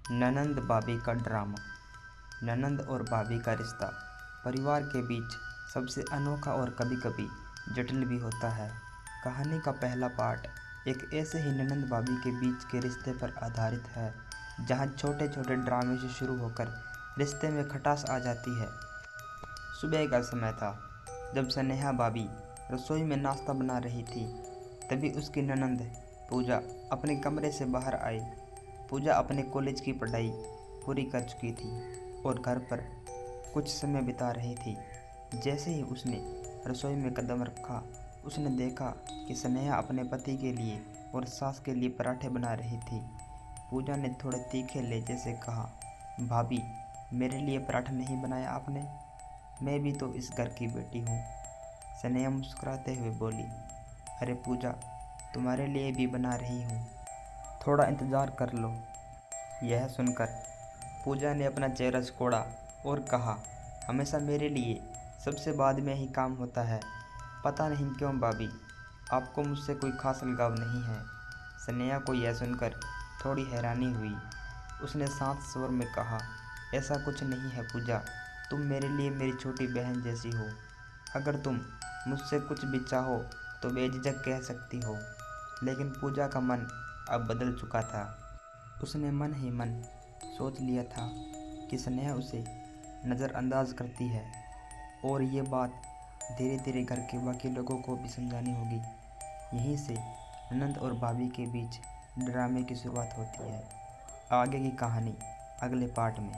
ननंद भाभी का ड्रामा। ननंद और भाभी का रिश्ता परिवार के बीच सबसे अनोखा और कभी कभी जटिल भी होता है। कहानी का पहला पार्ट एक ऐसे ही ननंद भाभी के बीच के रिश्ते पर आधारित है, जहां छोटे छोटे ड्रामे से शुरू होकर रिश्ते में खटास आ जाती है। सुबह का समय था, जब स्नेहा भाभी रसोई में नाश्ता बना रही थी। तभी उसकी ननंद पूजा अपने कमरे से बाहर आई। पूजा अपने कॉलेज की पढ़ाई पूरी कर चुकी थी और घर पर कुछ समय बिता रही थी। जैसे ही उसने रसोई में कदम रखा, उसने देखा कि स्नेहा अपने पति के लिए और सास के लिए पराठे बना रही थी। पूजा ने थोड़े तीखे लहजे से कहा, भाभी, मेरे लिए पराठा नहीं बनाया आपने? मैं भी तो इस घर की बेटी हूँ। स्नेहा मुस्कुराते हुए बोली, अरे पूजा, तुम्हारे लिए भी बना रही हूँ, थोड़ा इंतज़ार कर लो। यह सुनकर पूजा ने अपना चेहरा सिकोड़ा और कहा, हमेशा मेरे लिए सबसे बाद में ही काम होता है। पता नहीं क्यों भाभी, आपको मुझसे कोई खास लगाव नहीं है। स्नेहा को यह सुनकर थोड़ी हैरानी हुई। उसने शांत स्वर में कहा, ऐसा कुछ नहीं है पूजा, तुम मेरे लिए मेरी छोटी बहन जैसी हो। अगर तुम मुझसे कुछ भी चाहो तो बेझिझक कह सकती हो। लेकिन पूजा का मन अब बदल चुका था। उसने मन ही मन सोच लिया था कि स्नेहा उसे नज़रअंदाज करती है और ये बात धीरे धीरे घर के बाकी लोगों को भी समझानी होगी। यहीं से ननंद और भाभी के बीच ड्रामे की शुरुआत होती है। आगे की कहानी अगले पार्ट में।